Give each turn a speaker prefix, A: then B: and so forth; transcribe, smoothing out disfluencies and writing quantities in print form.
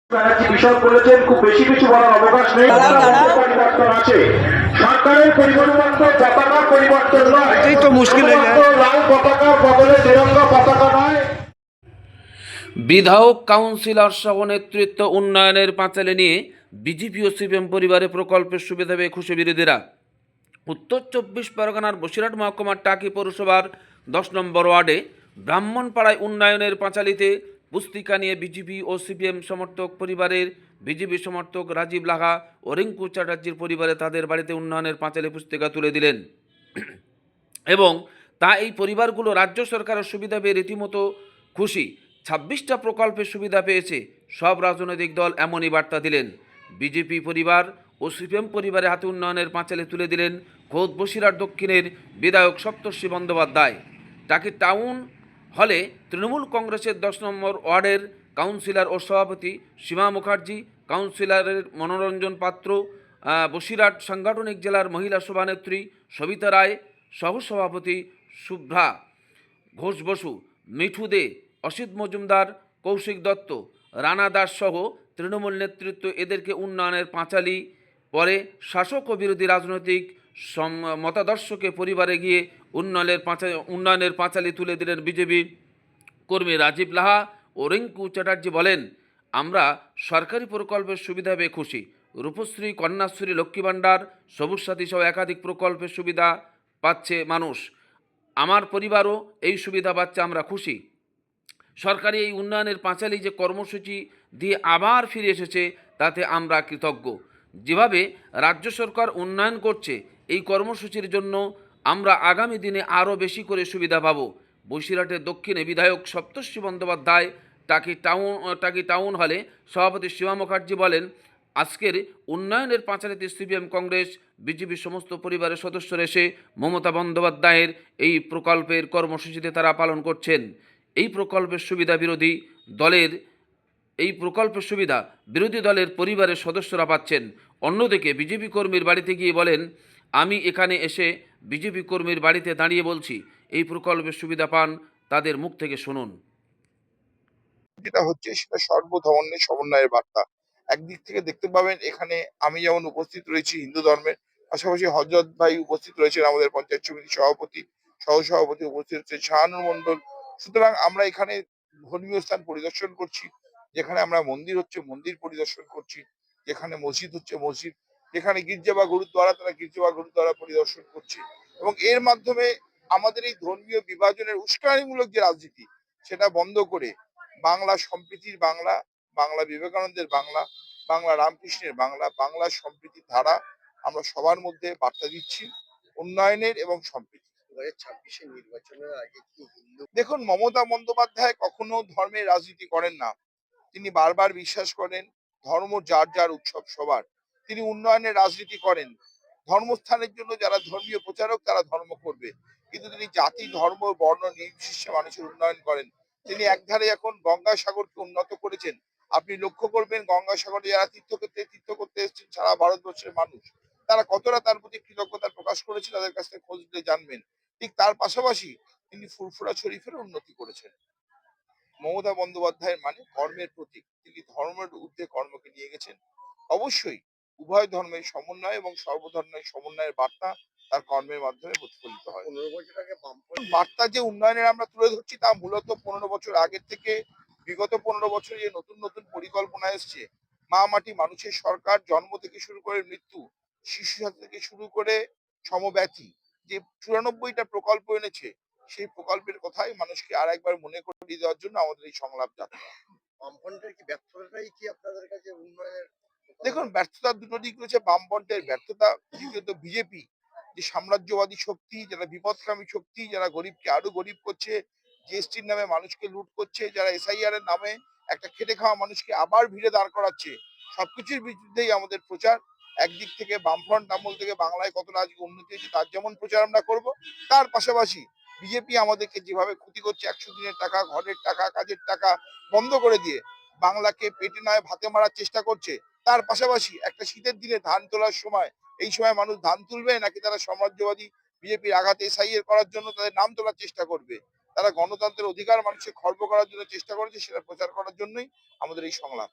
A: বিষয় বলেছেন, খুব বেশি কিছু বলার অবকাশ নেই। পরিবর্তন আছে, সরকারের পরিবর্তন তো পতাকার পরিবর্তন নয়,
B: এটাই তো মুশকিল হয়ে যায়।
A: লাল পতাকার বদলে তিরঙ্গা পতাকা নয়।
C: বিধায়ক কাউন্সিলর সহ নেতৃত্ব উন্নয়নের পাঁচালী নিয়ে বিজেপি ও সিপিএম পরিবারে প্রকল্পের সুবিধা পেয়ে খুশি বিরোধীরা। উত্তর 24 পরগনার বসিরহাট মহকুমার টাকি পৌরসভার 10 নম্বর ওয়ার্ডে ব্রাহ্মণপাড়ায় উন্নয়নের পাঁচালীতে পুস্তিকা নিয়ে বিজেপি ও সিপিএম সমর্থক পরিবারের বিজেপি সমর্থক রাজীব লাহা ও রিঙ্কু চ্যাটার্জির পরিবারে তাদের বাড়িতে উন্নয়নের পাঁচালী পুস্তিকা তুলে দিলেন এবং তা এই পরিবারগুলো রাজ্য সরকারের সুবিধা পেয়ে রীতিমতো খুশি। 26টা প্রকল্পের সুবিধা পেয়েছে। সব রাজনৈতিক দল এমনই বার্তা দিলেন। বিজেপি পরিবার ও সিপিএম পরিবারের হাতে উন্নয়নের পাঁচালী তুলে দিলেন খোদ বসিরহাট দক্ষিণের বিধায়ক সপ্তর্ষি বন্দ্যোপাধ্যায়। টাকি টাউন হলে তৃণমূল কংগ্রেসের 10 নম্বর ওয়ার্ডের কাউন্সিলর ও সভাপতি সীমা মুখার্জি, কাউন্সিলরের মনোরঞ্জন পাত্র, বসিরহাট সাংগঠনিক জেলার মহিলা সভানেত্রী সবিতা রায়, সহসভাপতি শুভ্রা ঘোষ বসু, মিঠু দে, অসিত মজুমদার, কৌশিক দত্ত, রানা দাস সহ তৃণমূল নেতৃত্ব এদেরকে উন্নয়নের পাঁচালী পরে শাসক ও বিরোধী রাজনৈতিক মতাদর্শকে পরিবারে গিয়ে উন্নয়নের পাঁচালী তুলে দিলেন বিজেপি কর্মী রাজীব লাহা ও রিঙ্কু চ্যাটার্জি। বলেন, আমরা সরকারি প্রকল্পের সুবিধা পেয়ে খুশি। রূপশ্রী, কন্যাশ্রী, লক্ষ্মী ভাণ্ডার, সবুজ সাথী সহ একাধিক প্রকল্পের সুবিধা পাচ্ছে মানুষ। আমার পরিবারও এই সুবিধা পাচ্ছে, আমরা খুশি। সরকারি এই উন্নয়নের পাঁচালী যে কর্মসূচি দিয়ে আবার ফিরে এসেছে তাতে আমরা কৃতজ্ঞ। যেভাবে রাজ্য সরকার উন্নয়ন করছে এই কর্মসূচির জন্য আমরা আগামী দিনে আরও বেশি করে সুবিধা পাব। বসিরহাটের দক্ষিণে বিধায়ক সপ্তর্ষি বন্দ্যোপাধ্যায় টাকি টাউন হলে সভাপতি সীমা মুখার্জি বলেন, আজকের উন্নয়নের পাঁচালীতে সিপিএম, কংগ্রেস, বিজেপি সমস্ত পরিবারের সদস্যরা এসে মমতা বন্দ্যোপাধ্যায়ের এই প্রকল্পের কর্মসূচিতে তারা পালন করছেন। এই প্রকল্পের সুবিধা বিরোধী দলের পরিবারের সদস্যরা পাচ্ছেন। অন্যদিকে বিজেপি কর্মীর বাড়িতে গিয়ে বলেন, আমি এখানে এসে বিজেপি কর্মীর বাড়িতে দাঁড়িয়ে বলছি, এই প্রকল্পের সুবিধা পান, তাদের মুখ থেকে শুনুন।
D: যেটা হচ্ছে সেটা সর্বধর্মের সমন্বয়ের বার্তা। একদিক থেকে দেখতে পাবেন এখানে আমি যেমন উপস্থিত রয়েছি হিন্দু ধর্মের, পাশাপাশি হযরত ভাই উপস্থিত রয়েছেন, আমাদের পঞ্চায়েত সমিতির সভাপতি, সহসভাপতি উপস্থিত হচ্ছে শাহানুর মন্ডল। সুতরাং আমরা এখানে ধর্মীয় স্থান পরিদর্শন করছি, যেখানে আমরা মন্দির হচ্ছে মন্দির পরিদর্শন করছি, যেখানে মসজিদ হচ্ছে মসজিদ, যেখানে গির্জা বা গুরুদ্বারা তারা গির্জা বা গুরুদ্বারা পরিদর্শন করছি এবং এর মাধ্যমে আমাদের এই ধর্মীয় বিভাজনের উস্কানিমূলক যে রাজনীতি সেটা বন্ধ করে বাংলা সম্প্রীতির বাংলা, বাংলা বিবেকানন্দের বাংলা, বাংলা রামকৃষ্ণের বাংলা, বাংলা সম্প্রীতির ধারা আমরা সবার মধ্যে বার্তা দিচ্ছি উন্নয়নের এবং সম্প্রীতি। 2026 নির্বাচনের আগে কি দেখুন, মমতা বন্দ্যোপাধ্যায় কখনো ধর্মের রাজনীতি করেন না। তিনি বারবার বিশ্বাস করেন ধর্ম যার যার উৎসব সবার। তিনি উন্নয়নের রাজনীতি করেন। ধর্মস্থানের জন্য যারা ধর্মীয় প্রচারক তারা ধর্ম করবে, কিন্তু তিনি জাতি, ধর্ম, বর্ণ নির্বিশেষে মানুষের উন্নয়ন করেন। তিনি একধারে এখন গঙ্গাসাগরকে উন্নত করেছেন। আপনি লক্ষ্য করবেন গঙ্গাসাগরে যারা তীর্থ করতে এসেছেন সারা ভারতবর্ষের মানুষ, তারা কতটা তার প্রতি কৃতজ্ঞতা প্রকাশ করেছে তাদের কাছ থেকে খোঁজ নিলে জানবেন। ঠিক তার পাশাপাশি তিনি ফুরফুরা শরীফের উন্নতি করেছেন। মমতা বন্দ্যোপাধ্যায়ের মানে ধর্মের প্রতীক, তিনি ধর্মের ঊর্ধ্বে কর্মকে নিয়ে গেছেন। অবশ্যই উভয় ধর্মের সমন্বয় এবং সর্বধর্মের সমন্বয়ের বার্তা তার কর্মের মাধ্যমে প্রতিফলিত হয়। 15 বছর আগে বার্তা যে উন্নয়নের আমরা তুলে ধরছি তা মূলত 15 বছর আগের থেকে বিগত 15 বছরে যে নতুন নতুন পরিকল্পনা এসছে, মা মাটি মানুষের সরকার, জন্ম থেকে শুরু করে মৃত্যু, শিশু সাথী থেকে শুরু করে সমব্যথী, যে 94টা প্রকল্প এনেছে সেই প্রকল্পের কথাই মানুষকে আর একবার মনে করিয়ে দেওয়ার জন্য আমাদের এই সংলাপ যাত্রা। বামফ্রন্টের কি ব্যর্থতাই কি আপনাদের কাছে উন্নয়নের? দেখুন, ব্যর্থতার দুটো দিক রয়েছে। বামফ্রন্টের ব্যর্থতা, দ্বিতীয়ত বিজেপি যে সাম্রাজ্যবাদী শক্তি, যারা বিপদকামী শক্তি, যারা গরিবকে আরো গরিব করছে, জিএসটির নামে মানুষকে লুট করছে, যারা এসআইআর এর নামে একটা খেটে খাওয়া মানুষকে আবার ভিড়ে দাঁড় করাচ্ছে, সবকিছুর বিরুদ্ধেই আমাদের প্রচার। একদিক থেকে বামফ্রন্ট আমল থেকে বাংলায় কতটা আজকে উন্নতি হয়েছে তার যেমন প্রচার আমরা করব, তার পাশাপাশি বিজেপি আমাদেরকে যেভাবে ক্ষতি করছে, 100 দিনের টাকা, ঘরের টাকা, কাজের টাকা বন্ধ করে দিয়ে বাংলাকে পেটে নয় ভাতে মারার চেষ্টা করছে, তার পাশাপাশি একটা শীতের দিনে ধান তোলার সময় এই সময় মানুষ ধান তুলবে নাকি তারা সাম্রাজ্যবাদী বিজেপির আঘাতে এসআইআর করার জন্য তাদের নাম তোলার চেষ্টা করবে? তারা গণতন্ত্রের অধিকার মানুষের খর্ব করার জন্য চেষ্টা করেছে, সেটা প্রচার করার জন্যই আমাদের এই সংলাপ।